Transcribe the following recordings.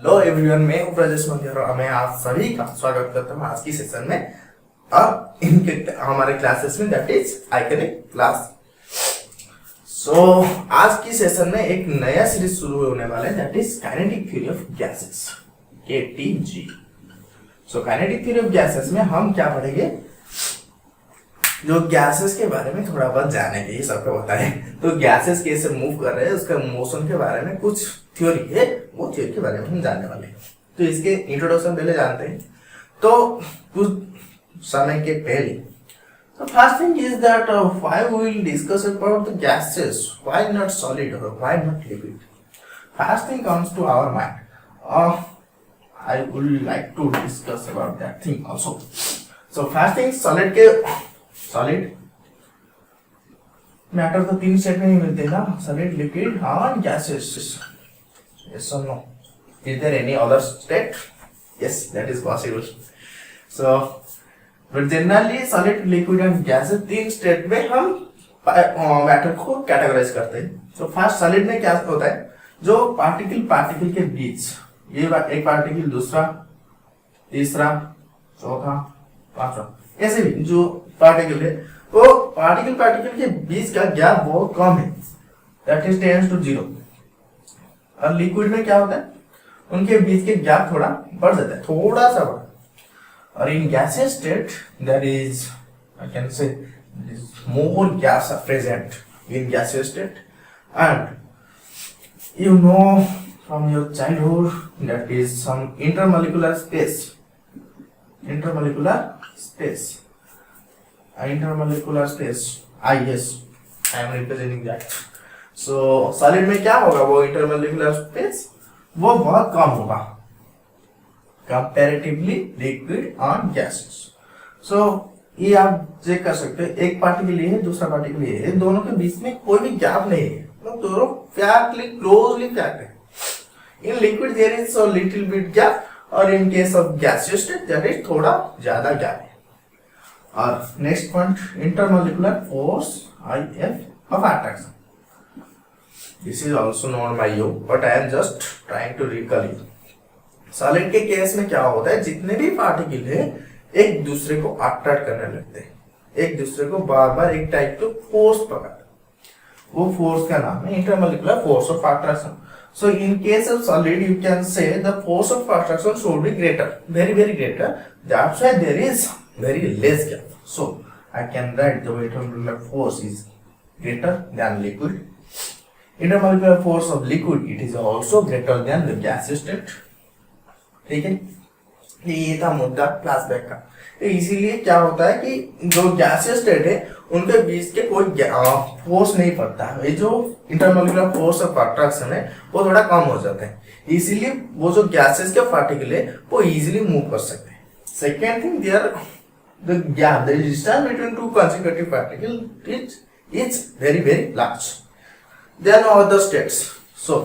Hello everyone, मैं हूं ब्रजेश मंदिर और मैं आप सभी का स्वागत करता हूं आज की सेशन में और इनके हमारे क्लासेस में, दैट इज आइकनिक क्लास। सो आज की सेशन में एक नया सीरीज शुरू होने वाला है, that is kinetic theory of gases, KTG। So kinetic theory of gases में हम क्या पढ़ेंगे, जो गैसेस के बारे में थोड़ा बहुत जानेंगे, ये सबको पता है। तो गैसेस कैसे मूव कर रहे हैं, उसका मोशन के बारे में कुछ थ्योरी है, वो थ्योरी के बारे में हम जानने वाले हैं। तो इसके इंट्रोडक्शन पहले जानते हैं। तो कुछ समय के पहले, तो first thing is that why we will discuss about the gases, why not solid और why not liquid. First thing comes to our mind, I would like to discuss about that thing also. So first thing, solid matter तो तीन state में ही मिलते हैं ना, solid, liquid और gases. Yes or no? Is there any other state? Yes, that is possible. So, but generally solid, liquid and gases तीन state में हम मैटर को कैटेगराइज करते हैं। So फर्स्ट सॉलिड में क्या होता है, जो पार्टिकल के बीच, ये एक पार्टिकल दूसरा, तीसरा, चौथा, पांचवा, ऐसे भी जो पार्टिकल है, वो पार्टिकल के बीच का गैप बहुत कम है, दैट इज टेंड्स टू 0। और लिक्विड में क्या होता है, उनके बीच के गैप थोड़ा बढ़ जाता है, थोड़ा सा बढ़। और in gaseous state there is, I can say, more gas are present in gaseous state. And you know from your childhood that is some intermolecular space, yes, I am representing that. So solid में क्या होगा, वो intermolecular space वो बहुत कम होगा comparatively liquid और gases. सो ये आप चेक कर सकते हैं, एक पार्टिकल ये है, दूसरा पार्टिकल ये है, दोनों के बीच में कोई भी गैप नहीं है, मतलब दोनों क्लोजली पैक्ड है। In liquid there is so little bit gap, और in case of gaseous state there is थोड़ा ज्यादा गैप है। और next point, intermolecular force, IF of attraction. This is also known by you, but I am just trying to recall you. Solid के case में क्या होता है, जितने भी पार्टिकल है एक दूसरे को अट्रैक्ट करने लगते हैं, एक दूसरे को बार बार एक टाइप का फोर्स पकड़ते, वो फोर्स का नाम है intermolecular force of attraction. So in case of solid you can say the force of attraction should be greater, very very greater, that's why there is very less gap. So I can write the intermolecular force is greater than liquid. Intermolecular force of liquid, it is also greater than the gaseous state. ठीक है, ये था मुद्दा class back का। तो इसीलिए क्या होता है कि जो गैसियस स्टेट है उनके बीच के कोई फोर्स नहीं पड़ता है, ये जो इंटरमोलिकुलर फोर्स ऑफ अट्रैक्शन है वो थोड़ा कम हो जाता है, इसीलिए वो जो गैसेस के पार्टिकल है वो इजीली मूव कर सकते हैं। Second thing, there the distance between two consecutive particles is very very large. There are no other states, so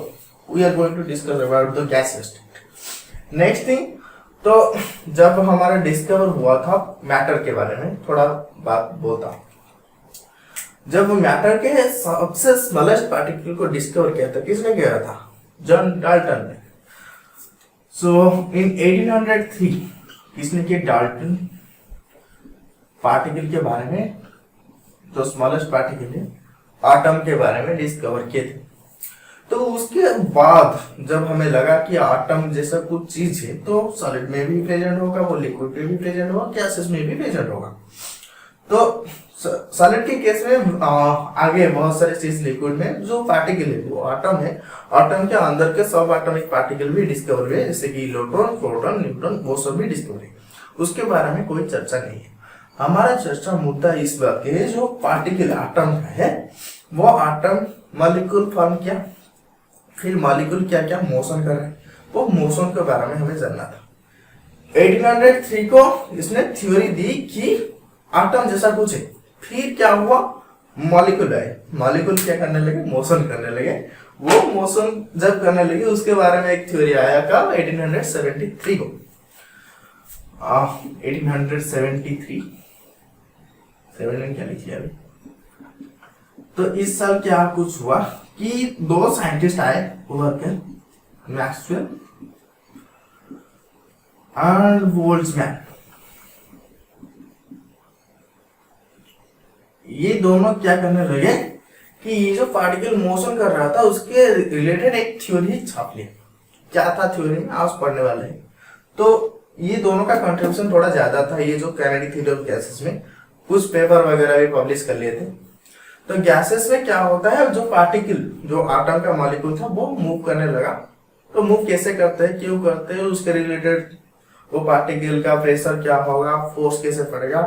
we are going to discuss about the gaseous state. Next thing, तो जब हमारा discover हुआ था matter के बारे में थोड़ा बात बोलता हूं। जब मैटर के सबसे स्मॉलेस्ट पार्टिकल को डिस्कवर किया था, किसने किया था, जॉन डाल्टन ने। सो इन 1803 किसने किया, डाल्टन, पार्टिकल के बारे में, जो स्मॉलेस्ट पार्टिकल है, आटम के बारे में डिस्कवर किए थे। तो उसके बाद जब हमें लगा कि आटम जैसा कुछ चीज है तो सॉलिड में भी प्रेजेंट होगा, वो लिक्विड में भी प्रेजेंट होगा, गैसेस में भी प्रेजेंट होगा। तो सॉलिड के केस में आगे बहुत सारे चीज, लिक्विड में जो पार्टिकल है वो आटम है, आटम के अंदर के सब एटॉमिक पार्टिकल भी डिस्कवर हुए, जैसे कि इलेक्ट्रॉन, प्रोटॉन, न्यूट्रॉन, वो सब भी डिस्कवर हुए। उसके बारे में कोई चर्चा नहीं है। हमारा चर्चा मुद्दा इस बात के है, जो पार्टिकल आटम है वो आटम मॉलिक्यूल फॉर्म किया, फिर मॉलिक्यूल क्या क्या मोशन कर रहे हैं, वो मोशन के बारे में हमें जानना था। 1803 को इसने थ्योरी दी कि आटम जैसा कुछ है। फिर क्या हुआ, मॉलिक्यूल आए, मॉलिक्यूल क्या करने लगे, मोशन करने लगे। वो मोशन जब करने लगे उसके बारे में एक थ्योरी आया कब, 1873 को। 1873 क्या लिखिए अभी। तो इस साल क्या कुछ हुआ कि दो साइंटिस्ट आए उभर के, मैक्सवेल एंड बोल्ट्जमैन, ये दोनों क्या करने लगे कि ये जो पार्टिकल मोशन कर रहा था उसके रिलेटेड एक थ्योरी छाप लिया। क्या था थ्योरी में आज पढ़ने वाले हैं। तो ये दोनों का कंट्रीब्यूशन थोड़ा ज्यादा था। ये जो काइनेटिक थ्योरी ऑफ गैसेस में कुछ पेपर वगैरह भी पब्लिश कर लिए थे। तो गैसेस में क्या होता है, जो पार्टिकल, जो आटम का मॉलिक्यूल था वो मूव करने लगा। तो मूव कैसे करते हैं, क्यों करते हैं, उसके रिलेटेड वो पार्टिकल का प्रेशर क्या होगा, फोर्स कैसे पड़ेगा,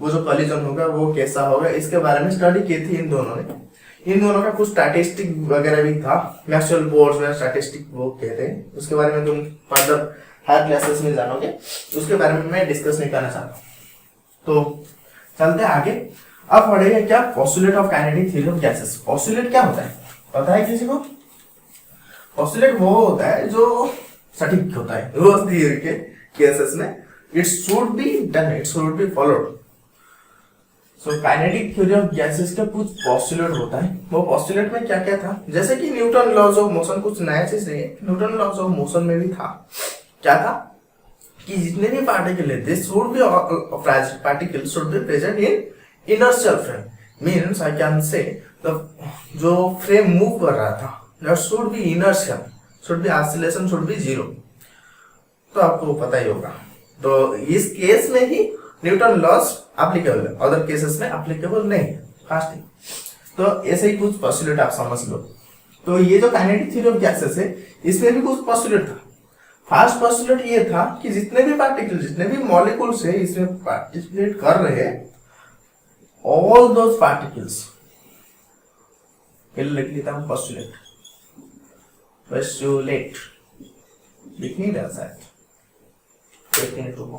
वो जो कॉलिजन होगा वो कैसा होगा, इसके बारे में स्टडी की थी इन दोनों ने। इन दोनों का कुछ स्टैटिस्टिक वगैरह भी था, मैक्सवेल बोर्ड्स में स्टैटिस्टिक वो कहते हैं, उसके बारे में तुम फर्दर हायर क्लासेस में जानोगे, उसके बारे में मैं डिस्कस नहीं करना चाहता। तो चलते हैं आगे। अब पढ़ेंगे क्या, postulate of kinetic theory of gases. Postulate क्या होता है पता है किसी को? पोस्टुलेट वो होता है जो सटीक होता है रोज थ्योरी के केसेस में। It should be done, it should be followed. So kinetic theory of gases का कुछ पोस्टुलेट होता है। वो पोस्टुलेट में क्या क्या था, जैसे कि न्यूटन लॉज ऑफ मोशन, कुछ नया चीज नहीं है, न्यूटन लॉज ऑफ मोशन में भी था। क्या था कि जितने भी पार्टिकल है, this should be particle should be present in inertial frame, means I can say the जो फ्रेम मूव कर रहा था that should be inertial, should be oscillation should be zero। तो आपको पता ही होगा। तो इस केस में ही न्यूटन लॉस एप्लीकेबल है, अदर केसेस में एप्लीकेबल नहीं है। फास्ट तो ऐसे ही कुछ पोस्टुलेट आप समझ लो। तो ये जो काइनेटिक थ्योरी ऑफ गैसेस है इसमें भी कुछ पोस्टुलेट था। फर्स्ट पोस्टुलेट ये था कि जितने भी पार्टिकल, जितने भी मॉलिक्यूल्स है इसमें पार्टिसिपेट कर रहे हैं, all those particles, पहले लिख लेता हूं postulate, postulate लिख नहीं रहा शायद, एक मिनट रुको।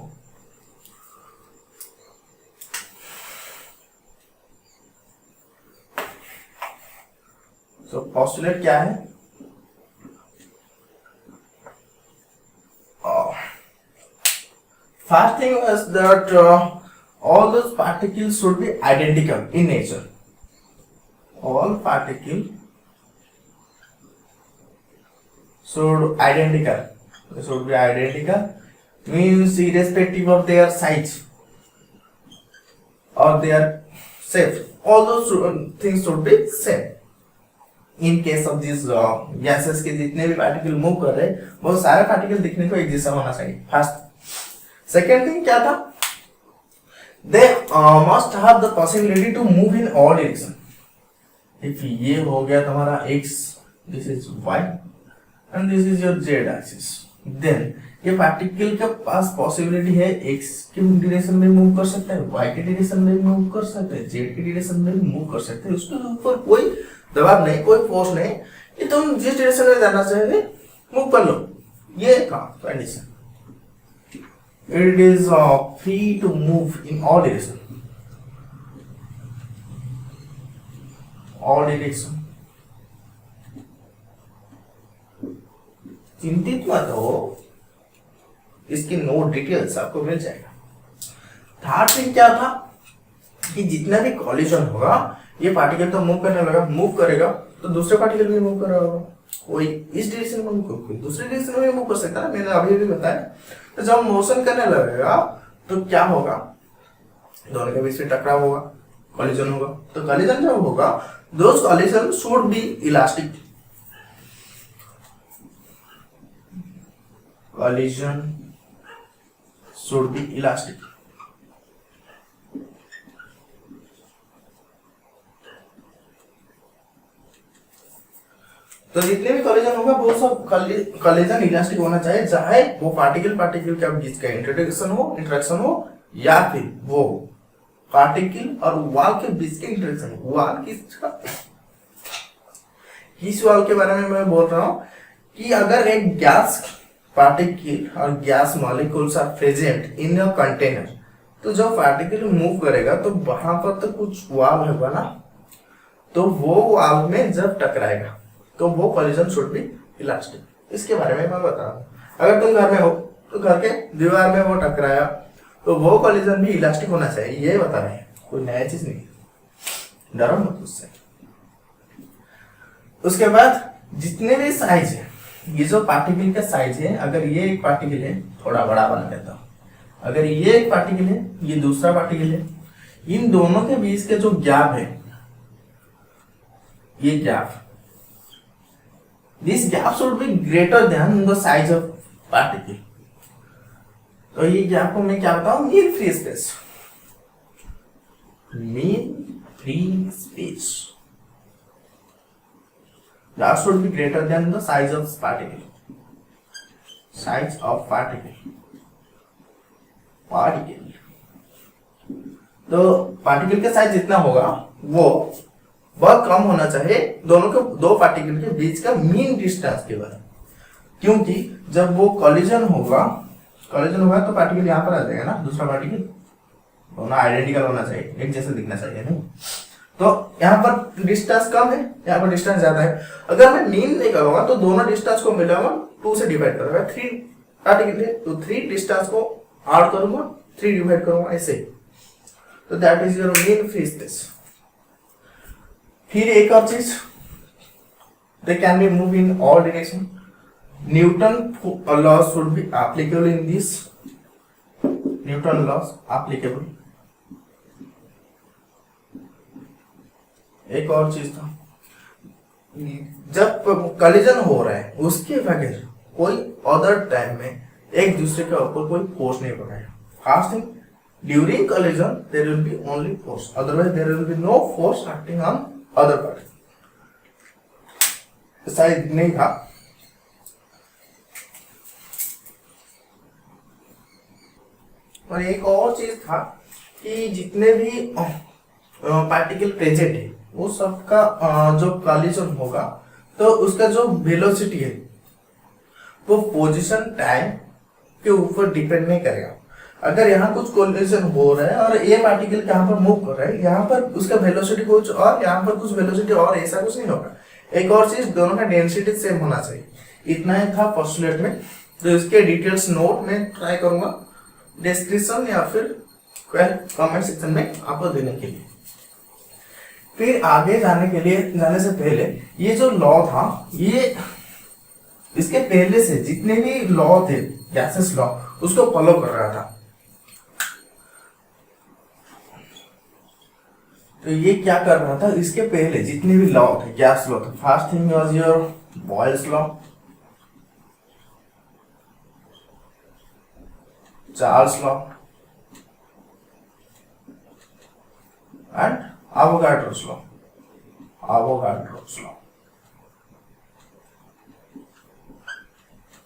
तो postulate क्या है? First thing is that all those particles should be identical in nature. All particles should identical. They should be identical means irrespective of their size or their shape. All those things should be same. In case of these gases के जितने भी particle move कर रहे हैं वो सारे particle दिखने को एक जैसा होना चाहिए। फर्स्ट। सेकेंड थिंग क्या था, they must have the possibility to move in all direction। if ये हो गया तुम्हारा x, this is y and this is your z axis, then ये पार्टिकल के पास पॉसिबिलिटी है x के डायरेक्शन में मूव कर सकता है, y के डायरेक्शन में मूव कर सकता है, z के डायरेक्शन में मूव कर सकते हैं। उसके ऊपर कोई दबाव नहीं, कोई फोर्स नहीं कि तुम जिस डायरेक्शन में जाना चाहे मूव कर लो। ये condition, it is free to move in all direction, all direction। चिंतित मत हो, इसकी नोट डिटेल्स आपको मिल जाएगा। थर्ड थिंग क्या था कि जितना भी कॉलिजन होगा ये पार्टिकल तो मूव करने लगा, मूव करेगा तो दूसरे पार्टिकल भी मूव कर रहा होगा। कोई इस डायरेक्शन में मूव, कोई दूसरे डायरेक्शन में मूव कर सकता है। मैंने अभी भी बताया। तो जब मोशन करने लगेगा तो क्या होगा, दोनों के बीच में टकराव होगा, कॉलिजन होगा। तो कॉलिजन जब होगा, those collision should be elastic, collision should be elastic. तो जितने भी कॉलिजन होगा वो सब कॉलिजन इलास्टिक होना चाहिए, चाहे वो पार्टिकल पार्टिकल के बीच का इंटरेक्शन हो या फिर वो पार्टिकल और वॉल के बीच के इंटरेक्शन हो। वॉल किस वॉल के बारे में मैं बोल रहा हूं कि अगर एक गैस पार्टिकल और gas molecules are present in a container, तो जब पार्टिकल मूव करेगा तो वहां पर तो कुछ वॉल होगा ना, तो वो वॉल में जब टकराएगा तो वो कॉलिजन शुड बी इलास्टिक। इसके बारे में मैं बता रहा हूँ। अगर तुम घर में हो तो घर के दीवार में वो टकराया तो वो कॉलिजन भी इलास्टिक होना चाहिए, ये बता रहे हैं, कोई नया चीज नहीं, डरो मत उससे। उसके बाद जितने भी साइज है, ये जो पार्टिकल का साइज है, अगर ये एक पार्टिकल है, थोड़ा बड़ा बना देता हूं, अगर ये एक पार्टिकल है, ये दूसरा पार्टिकल है, इन दोनों के बीच के जो गैप है, ये gap, this gap should be greater than the size of particle. तो ये गैप को मैं क्या बताऊं, mean free space, mean free space that should be greater than the size of particle, size of particle, particle। तो particle का size जितना होगा वो बहुत कम होना चाहिए दोनों के, दो पार्टिकल के बीच का मीन डिस्टेंस के बाद, क्योंकि जब वो कॉलिजन होगा तो पार्टिकल यहाँ पर आ जाएगा ना, दूसरा पार्टिकल दोनों आइडेंटिकल होना चाहिए, एक जैसे दिखना चाहिए नहीं। तो यहाँ पर डिस्टेंस कम है, यहाँ पर डिस्टेंस ज्यादा है। अगर मैं मीन नहीं करूंगा तो दोनों डिस्टेंस को मिलाऊंगा 2 से डिवाइड करूंगा, 3 पार्टिकल है तो 3 डिस्टेंस को ऐड करूंगा, 3 डिवाइड करूंगा ऐसे। तो that is your mean free space. फिर एक और चीज, they can be move in all direction, Newton laws should be applicable in this, Newton laws applicable. एक और चीज था, जब कॉलिजन हो रहा है उसके बगैर कोई अदर टाइम में एक दूसरे के ऊपर कोई फोर्स नहीं पड़ेगा। First thing, during collision there will be only force, otherwise there will be no force acting on other party. शायद नहीं था। और एक और चीज था कि जितने भी पार्टिकल प्रेजेंट है वो सबका जो कॉलिजन होगा तो उसका जो वेलोसिटी है वो पोजीशन टाइम के ऊपर डिपेंड नहीं करेगा। अगर यहाँ कुछ कॉलिजन हो रहा है और ये पार्टिकल यहाँ पर मूव कर रहा है, यहाँ पर उसका वेलोसिटी कुछ और, यहाँ पर कुछ वेलोसिटी और, ऐसा कुछ नहीं होगा। एक और चीज, दोनों का डेंसिटी सेम होना चाहिए। इतना ही था पोस्टुलेट में। तो इसके डिटेल्स नोट में ट्राई करूंगा डिस्क्रिप्शन या फिर कमेंट सेक्शन में आपको देने के लिए। फिर आगे जाने से पहले ये जो लॉ था, ये इसके पहले से जितने भी लॉ थे गैसेस लॉ उसको फॉलो कर रहा था। तो ये क्या कर रहा था, इसके पहले जितने भी लॉ थे गैस लॉ थे, first thing was your Boyle's law, Charles law and Avogadro's law, Avogadro's law.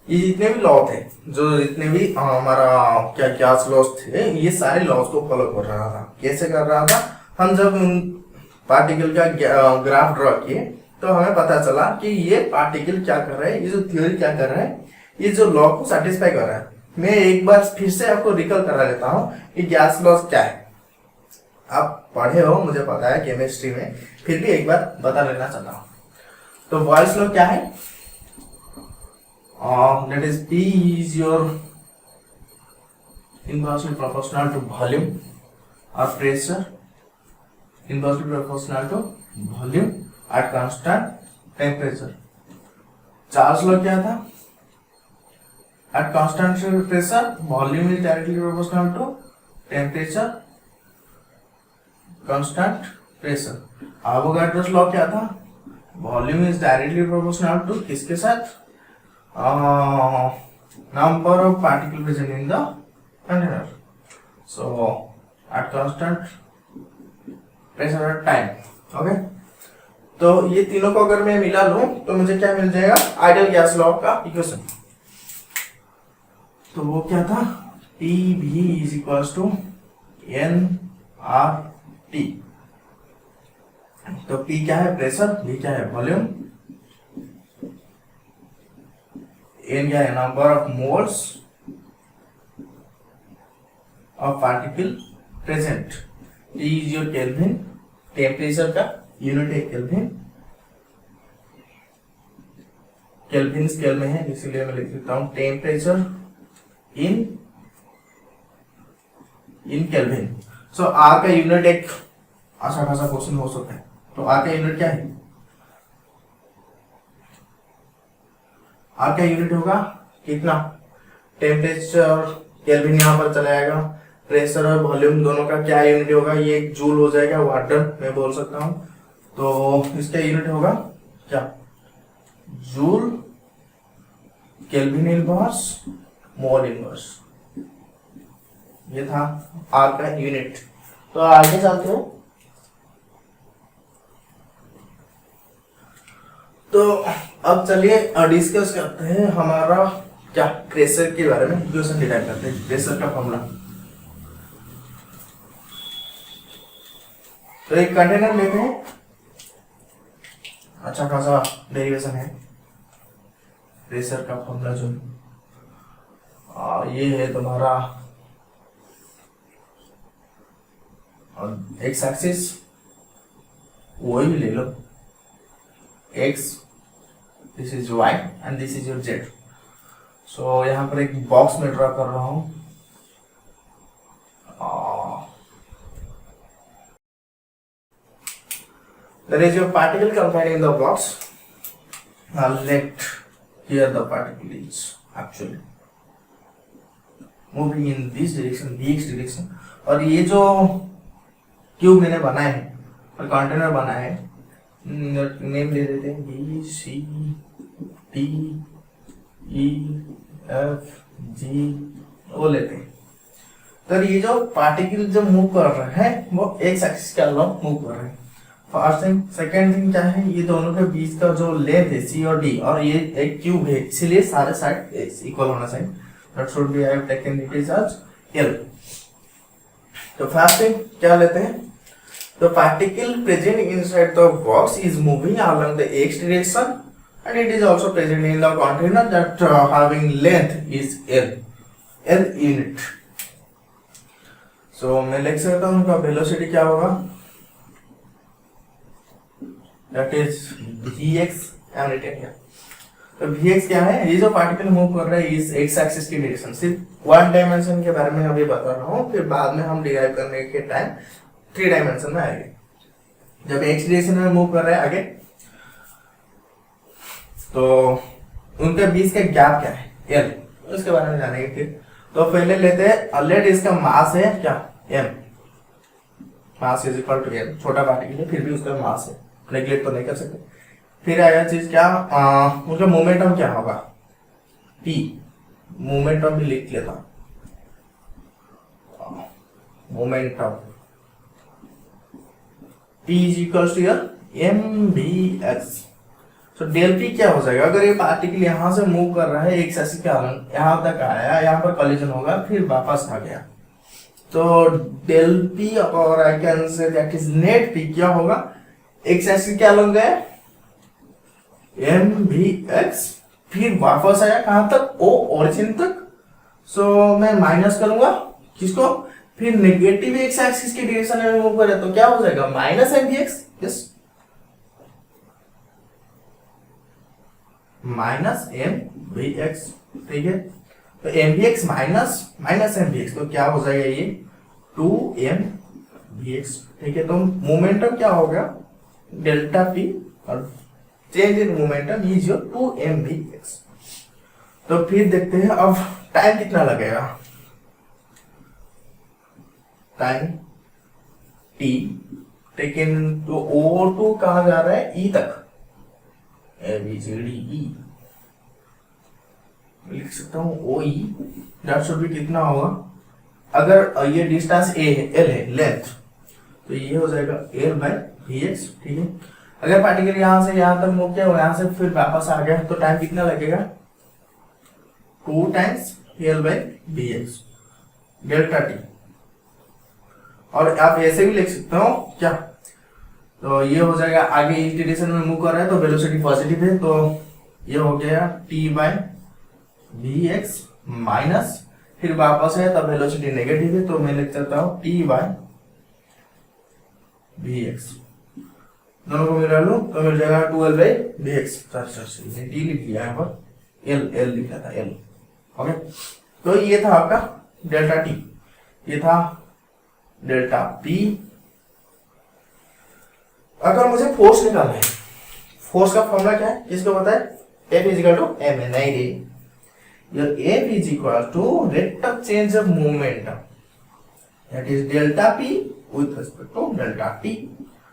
ये जितने भी लॉ थे, जो जितने भी हमारा क्या गैस लॉस थे, ये सारे लॉस को फॉलो कर रहा था। कैसे कर रहा था, हम जब पार्टिकल का ग्राफ ड्रॉ किए तो हमें पता चला कि ये पार्टिकल क्या कर रहा है, ये जो थ्योरी क्या कर रहा है, ये जो लॉ को सेटिस्फाई कर रहा है। मैं एक बार फिर से आपको रिकॉल करा लेता हूँ कि गैस लॉस क्या है। आप पढ़े हो, मुझे पता है केमिस्ट्री में, फिर भी एक बार बता लेना चाहता हूँ। तो बॉयल्स लॉ क्या है, that is P is your inversely proportional to volume or pressure, inversely proportional to volume at constant temperature। Charles law क्या था, at constant pressure volume is directly proportional to temperature constant pressure। Avogadro's law क्या था, volume is directly proportional to किसके साथ, number of particle present in the container, so at constant pressure at time। Okay, तो ये तीनों को अगर मैं मिला लूं तो मुझे क्या मिल जाएगा, आइडियल गैस लॉ का इक्वेशन। तो वो क्या था, PV is equals to nRT। तो P क्या है, प्रेशर, V क्या है, वॉल्यूम, N क्या है, number of moles of particle present, T is your kelvin, temperature का यूनिट है केल्विन, केल्विन स्केल में है इसीलिए मैं लिख देता हूं temperature in kelvin. So R का यूनिट एक अच्छा खासा क्वेश्चन हो सकता है। तो आर का यूनिट क्या है, आर का यूनिट होगा कितना, टेम्परेचर केल्विन यहाँ पर चला जाएगा, प्रेशर और वॉल्यूम दोनों का क्या यूनिट होगा, ये एक जूल हो जाएगा, वाटर मैं बोल सकता हूँ। तो इसका यूनिट होगा क्या, joule kelvin inverse mole inverse, ये था आर का यूनिट। तो आगे चलते हैं। तो अब चलिए डिस्कस करते हैं हमारा क्या, प्रेशर के बारे में इक्वेशन डिराइव करते हैं, प्रेशर का फॉर्मूला। तो एक कंटेनर लेते हैं, अच्छा खासा डेरिवेशन है प्रेशर का फॉर्मूला जो ये है तुम्हारा एक्स एक्सिस, वही भी ले लो, X, this is Y and this is your Z. So यहाँ पर एक बॉक्स में ड्रा कर रहा हूं, there is your particle contained in the box. Let here the particle is actually moving in this direction, dx direction। और ये जो क्यूब मैंने बनाया है और कंटेनर बनाया है, नेम दे देते हैं B C D E F G, वो लेते हैं। तो ये जो पार्टिकल जो मूव कर रहे हैं वो एक्स एक्सिस के अलॉन्ग मूव कर रहे हैं। फर्स्ट थिंग, सेकेंड थिंग क्या है, ये दोनों के बीच का जो लेंथ है सी और डी, और ये एक क्यूब है इसलिए सारे साइड इक्वल होना चाहिए। That should be I have taken it is as L. तो फर्स्ट थिंग क्या लेते हैं, the particle present inside the box is moving along the x direction and it is also present in the container that having length is l unit। so मैं लिख सकता हूँ उनका velocity क्या होगा, that is vx am written here। तो vx क्या है, ये जो पार्टिकल मूव कर रहा है इस x एक्सिस की डायरेक्शन, सिर्फ वन डायमेंशन के बारे में अभी बता रहा हूँ, फिर बाद में हम डिराइव करने के टाइम 3 डायमेंशन में आएंगे। जब एक्स डायरेक्शन में मूव कर रहे हैं आगे, तो उनके बीच का गैप क्या है, एल, उसके बारे में जानेंगे फिर। तो पहले लेते हैं, लेट इसका मास है क्या, M, mass is equal to L, छोटा पार्टिकल है फिर भी उसका मास है, नेग्लेक्ट तो नहीं कर सकते। फिर आया चीज क्या, उनका मोमेंटम क्या होगा, टी, मोमेंटम भी लिख लेता हूं, momentum P is equals to mvx। तो डेल पी क्या हो जाएगा, अगर ये पार्टिकल यहां से मूव कर रहा है एक्स एक्सिस के अलॉन्ग, यहां तक आया, यहां पर कॉलिजन होगा फिर वापस आ गया, तो डेल पी और आई can say that is net P क्या होगा, एक्स एक्सिस के अलॉन्ग गया mvx, फिर वापस आया कहां तक, ओ ओरिजिन तक। सो मैं माइनस करूंगा किसको, फिर नेगेटिव एक्स एक्सिस की डायरेक्शन में मूव करे तो क्या हो जाएगा, minus mvx, yes, minus mvx, ठीक है। तो mvx माइनस माइनस mvx, तो क्या हो जाएगा ये 2mvx, ठीक है। तो मोमेंटम क्या होगा, डेल्टा पी, और change in momentum is your 2mvx। तो फिर देखते हैं अब टाइम कितना लगेगा, टाइम टी टेकन, तो O2 कहां जा रहा है, E तक, ABCDE लिख सकता हूं, OE, दैट शुड भी कितना होगा, अगर ये डिस्टेंस A है, L है, लेंथ, तो ये हो जाएगा L बाय Vx, ठीक है। अगर पार्टिकल यहां से यहां तक मूव किया और यहां से फिर वापस आ गया तो टाइम कितना लगेगा, 2 times L by Vx, delta T. और आप ऐसे भी लिख सकते हो क्या, तो ये हो जाएगा, आगे इस डायरेक्शन में मूव कर रहा है तो वेलोसिटी पॉजिटिव है, तो ये हो गया t बाय vx माइनस, फिर वापस है तब वेलोसिटी नेगेटिव है, तो मैं लिख सकता हूं t बाय vx, दोनों को मिला लूं तो मिल जाएगा 2l bye vx। Sorry t लिख दिया यहाँ पर, l लिखा था l, ओके। तो ये था आपका डेल्टा t, ये था डेल्टा पी। अगर मुझे फोर्स निकालना है, फोर्स का फॉर्मूला क्या है, किसको पता है, F is equal to mni. Your F is equal to rate of change of momentum, that is delta p with respect to delta t.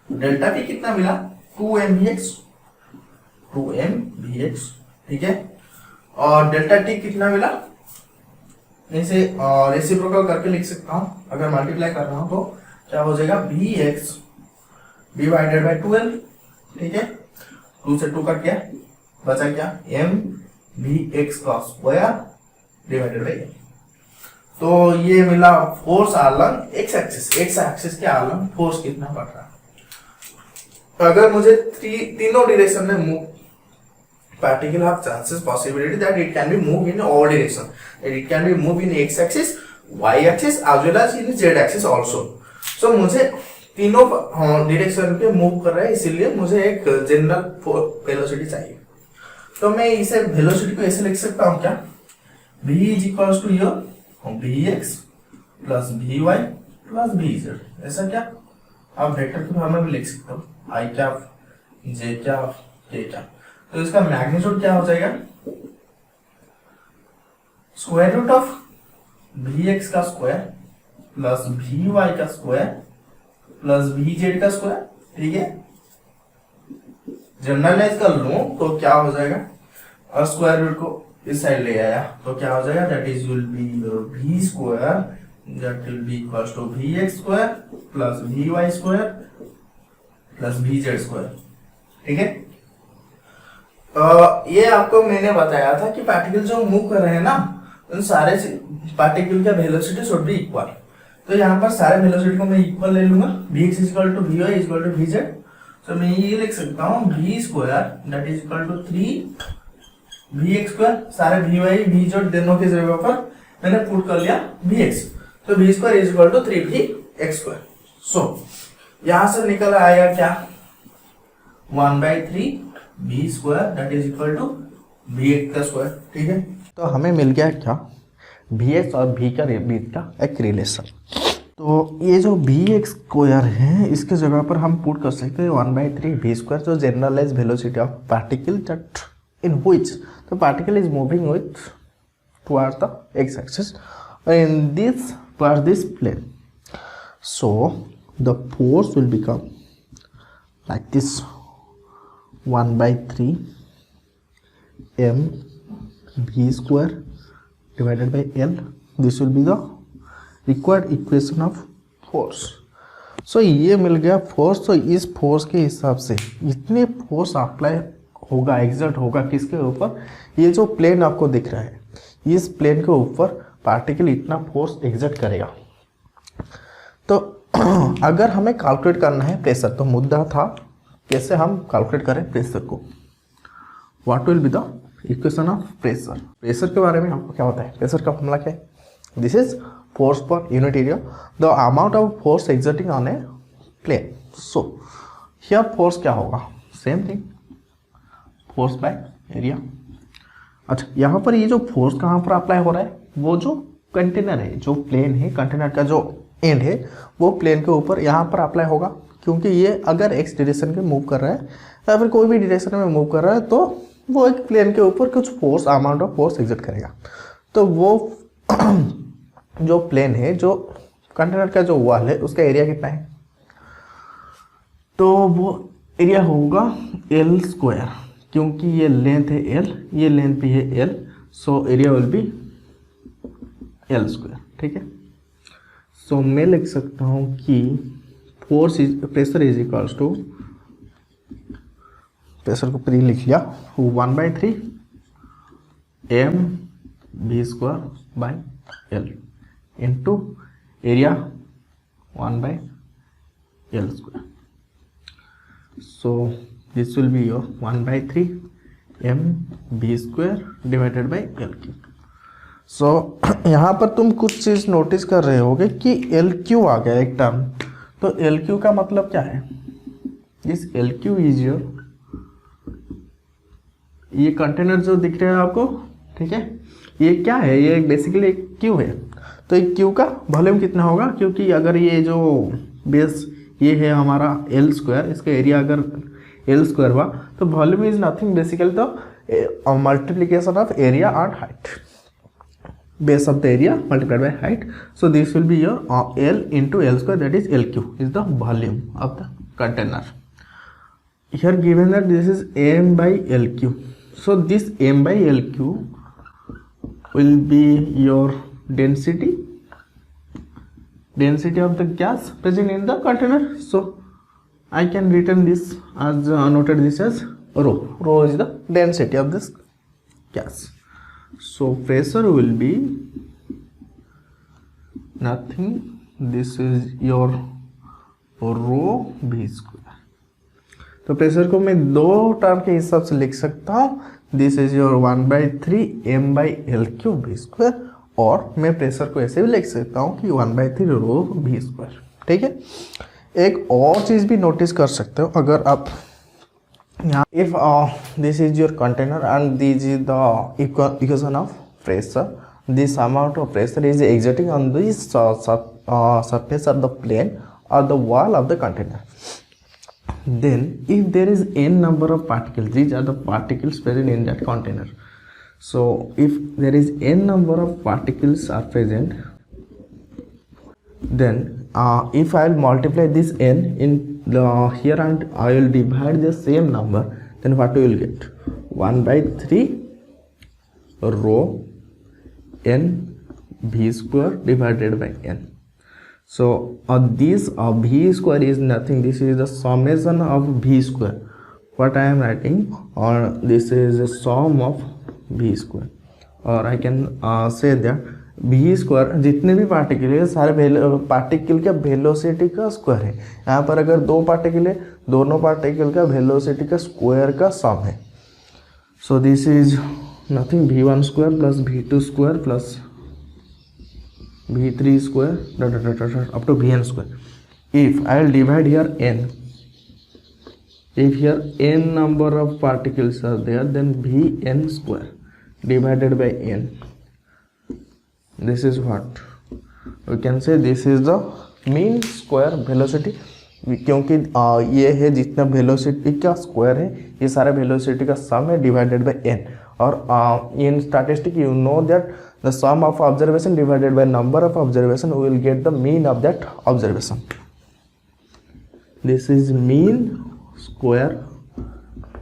Delta p कितना मिला 2mvx, 2mvx, ठीक है। और डेल्टा t कितना मिला, इसे रेसिप्रोकल करके लिख सकता हूं, अगर मल्टीप्लाई कर रहा हूं तो क्या हो जाएगा vx डिवाइडेड बाय 12, ठीक है। 2 से 2 कट गया, बचा क्या m vx का स्क्वायर डिवाइडेड बाय m। तो ये मिला फोर्स अलोंग एक्स एक्सिस के अलोंग फोर्स कितना पड़ रहा है। अगर मुझे तीनों डायरेक्शन में move, particle have chances possibility that it can be moved in all direction, that it can be moved in x axis, y axis as well as in z axis also. So मुझे तीनों direction पे move कर रहा है, इसीलिए मुझे एक general velocity चाहिए। तो मैं इसे वेलोसिटी को ऐसे लिख सकता हूँ क्या, v is equals to your vx plus vy plus vz, ऐसा क्या। आप वेक्टर के फॉर्म में भी लिख सकते हो, i cap j cap k cap. तो इसका मैग्नीट्यूड क्या हो जाएगा, स्क्वायर रूट ऑफ vx का स्क्वायर प्लस vy का स्क्वायर प्लस vz का स्क्वायर, ठीक है। जनरलाइज कर लूं तो क्या हो जाएगा, और स्क्वायर रूट को इस साइड ले आया तो क्या हो जाएगा, that is will be v square, that will be equals to vx square plus vy square plus vz square, ठीक है। ये आपको मैंने बताया था कि पार्टिकल जो मूव कर रहे हैं ना, उन सारे पार्टिकल का वेलोसिटी शुड बी इक्वल। तो यहाँ पर सारे वेलोसिटी को मैं इक्वल ले लूंगा, vx is equal to vy is equal to vz। तो मैं ये लिख सकता हूँ v square that is equal to 3 vx square, सारे vy vz दोनों की जगह पर मैंने पुट कर लिया vx, तो v square is equal to 3vx square. So यहाँ से निकल आएगा क्या, 1/3 v square that is equal to vx का स्क्वायर, ठीक है। तो हमें मिल गया क्या, vx और v का बीच का एक रिलेशन। तो ये जो vx स्क्वायर है इसके जगह पर हम पुट कर सकते हैं 1/3 v स्क्वायर, जो generalize velocity of particle that in which the particle is moving with towards the x axis in this plane. So the force will become like this 1/3 m v square divided by L. This will be the required equation of force. So ये मिल गया force. तो इस force के हिसाब से इतने force apply होगा, exert होगा किसके ऊपर, ये जो प्लेन आपको दिख रहा है इस प्लेन के ऊपर पार्टिकल इतना फोर्स एग्जर्ट करेगा। तो अगर हमें कैलकुलेट करना है प्रेशर, तो मुद्दा था कैसे हम कैलकुलेट करें प्रेशर को, what will be the equation of pressure. Pressure के बारे में हमको क्या होता है, प्रेशर का फॉर्मूला क्या है, this is force per unit area, the amount of force exerting on a plane. So here force क्या होगा, same thing, force by area. अच्छा, यहाँ पर ये जो फोर्स कहाँ पर अप्लाई हो रहा है, वो जो कंटेनर है, जो प्लेन है, कंटेनर का जो एंड है वो प्लेन के ऊपर यहाँ पर अप्लाई होगा, क्योंकि ये अगर एक्स डायरेक्शन में मूव कर रहा है या फिर कोई भी डायरेक्शन में मूव कर रहा है तो वो एक प्लेन के ऊपर कुछ force, amount of force exert करेगा। तो वो जो प्लेन है, जो कंटेनर का जो वॉल है, उसका एरिया कितना है, तो वो एरिया होगा एल स्क्वायर, क्योंकि ये लेंथ है एल, ये लेंथ भी है L, so area will be L square, ठीक है। सो मैं लिख सकता हूँ कि force is pressure is equals to, pressure को प्री लिख लिया 1/3 m v square by L into area 1/L square. So this will be your 1/3 m v square divided by L cube. So यहाँ पर तुम कुछ चीज़ नोटिस कर रहे होगे कि एल क्यू आ गया एक टर्म। तो एल क्यू का मतलब क्या है, this L Q is your, ये कंटेनर जो दिख रहा है आपको, ठीक है, ये क्या है, ये बेसिकली एक क्यू है। तो एक क्यू का वॉल्यूम कितना होगा, क्योंकि अगर ये जो बेस ये है हमारा एल स्क्वायर, इसका एरिया अगर एल स्क्वायर हुआ तो वॉल्यूम इज नथिंग बेसिकली, तो multiplication of area and height. Base of the area multiplied by height. So this will be your L into L square, that is LQ is the volume of the container. Here given that this is M by LQ. So this M by LQ will be your density of the gas present in the container. So I can written this as noted this as rho. Rho is the density of this gas. So pressure will be nothing, this is your rho v square. तो pressure को मैं दो term के हिसाब से लिख सकता हूँ, this is your 1/3 m by l cube v square, और मैं प्रेशर को ऐसे भी लिख सकता हूँ कि 1/3 रो v स्क्वायर. ठीक है. एक और चीज़ भी नोटिस कर सकते हो, अगर आप यहाँ if this is your container and this is the equation of pressure, this amount of pressure is exerting on this surface of the plane or the wall of the container. Then if there is n number of particles, these are the particles present in that container. So if there is n number of particles are present, then if I will multiply this n in here and I will divide the same number, then what we will get? 1/3 rho n v square divided by n. So this v square is nothing, this is the summation of v square. What I am writing, or this is the sum of v square, or I can say that v square जितने भी particle है सारे particle का velocity का square है. यहाँ पर अगर दो पार्टिकल है, दोनों पार्टिकल का वेलोसिटी का स्क्वायर का सम है. So this is nothing v1 square plus v2 square plus v3 square up to vn square. If I will divide here n, if here n number of particles are there, then vn square divided by n. This is what we can say, this is the mean square velocity. क्योंकि ये है जितना velocity का square है, ये सारा velocity का sum है डिवाइडेड बाय n. और in statistic you know that the sum of observation divided by number of observation we will get the mean of that observation. This is mean square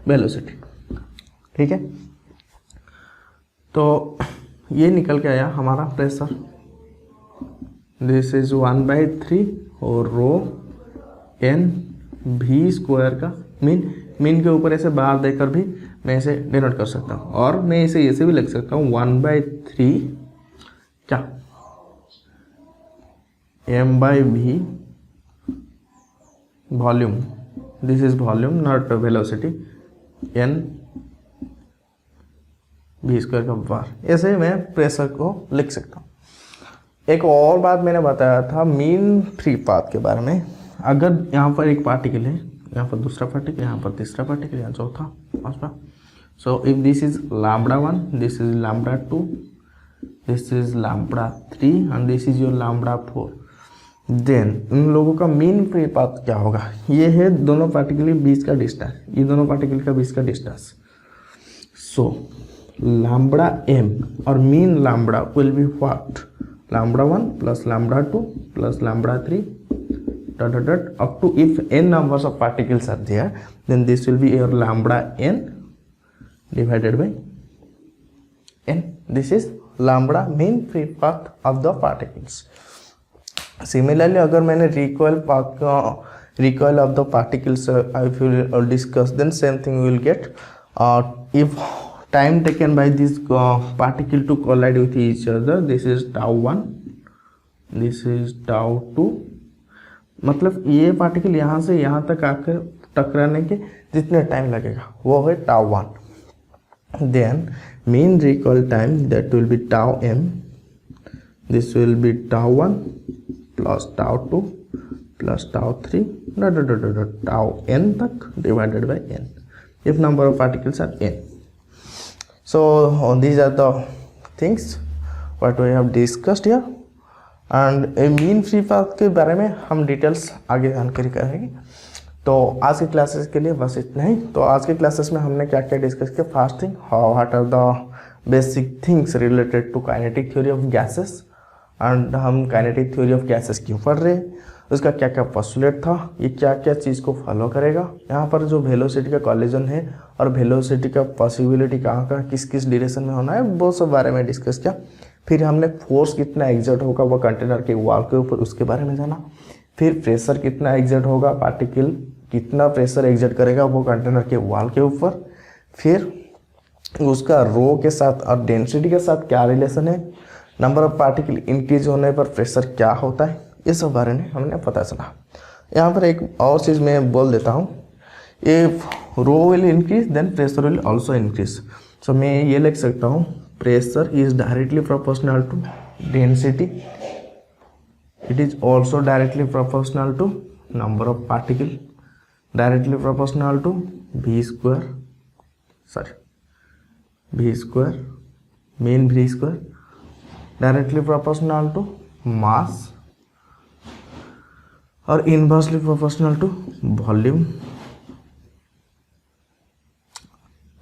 velocity. ठीक है. तो ये निकल के आया हमारा प्रेशर. दिस इज 1/3 और रो n v स्क्वायर का मीन के ऊपर ऐसे बार देकर भी मैं इसे डिनोट कर सकता हूँ, और मैं इसे ऐसे भी लिख सकता हूँ 1/3 क्या m/v volume. This is volume not velocity, n v square का बार. ऐसे मैं प्रेशर को लिख सकता हूँ. एक और बात मैंने बताया था मीन फ्री पाथ के बारे में. अगर यहाँ पर एक पार्टिकल है, यहाँ पर दूसरा पार्टिकल, यहाँ पर तीसरा पार्टिकल, यहाँ चौथा, पांचवा. So if this is λ1, this is λ2, this is λ3 and this is your λ4, then इन लोगों का मीन फ्री पाथ क्या होगा? ये है दोनों पार्टिकल के बीच का डिस्टेंस, ये दोनों पार्टिकल का बीच का डिस्टेंस. सो लैम्ब्डा m और mean lambda will be what? λ1 plus λ2 plus λ3 dot dot dot up to if n numbers of particles are there, then this will be your lambda n divided by n. This is lambda mean free path of the particles. Similarly, अगर मैंने recoil path recoil of the particles if you will discuss, then same thing we will get. If time taken by this particle to collide with each other, this is τ1, this is τ2. मतलब ये particle यहाँ से यहाँ तक आकर टकराने के जितने टाइम लगेगा वो है τ1. Then mean recall time that will be τm, this will be τ1 plus τ2 plus τ3 τn तक divided by n if number of particles are n. So these are the things what we have discussed here, and a mean free path के बारे में हम details आगे जानकारी करेंगे. तो आज के क्लासेस के लिए बस इतना ही। तो आज के क्लासेस में हमने क्या क्या डिस्कस किया। First thing, what are the basic things related to kinetic theory of gases, and हम काइनेटिक थ्योरी ऑफ गैसेस क्यों पढ़ रहे हैं, उसका क्या क्या पोस्टुलेट था, ये क्या क्या चीज़ को फॉलो करेगा, यहाँ पर जो वेलोसिटी का कॉलिजन है और वेलोसिटी का पॉसिबिलिटी कहाँ का किस किस डायरेक्शन में होना है, वो सब बारे में डिस्कस किया। फिर हमने फोर्स कितना एग्जर्ट होगा वो कंटेनर के वॉल के ऊपर, उसके बारे में जाना। फिर प्रेशर कितना एग्जर्ट होगा, पार्टिकल कितना प्रेशर एग्जर्ट करेगा वो कंटेनर के वॉल के ऊपर। फिर उसका रो के साथ और डेंसिटी के साथ क्या रिलेशन है, नंबर ऑफ पार्टिकल इंक्रीज होने पर प्रेशर क्या होता है, ये सब बारे में हमने पता चला। यहाँ पर एक और चीज़ मैं बोल देता हूँ, if rho will increase then pressure will also increase. So मैं ये लिख सकता हूँ, pressure is directly proportional to density, it is also directly proportional to number of particle, directly proportional to v square mean v square, directly proportional to mass और inversely proportional to volume.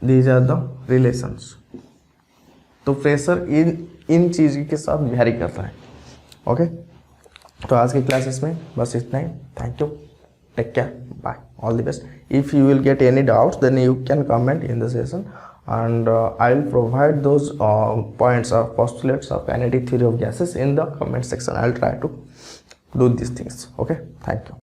These are the relations. तो pressure इन चीज़ के साथ vary करता है। Okay, तो आज के क्लासेस में बस इतना ही। Thank you, take care, bye, all the best. If you will get any doubts then you can comment in the session and I will provide those points or postulates of kinetic theory of gases in the comment section. I'll try to do these things. Okay, thank you.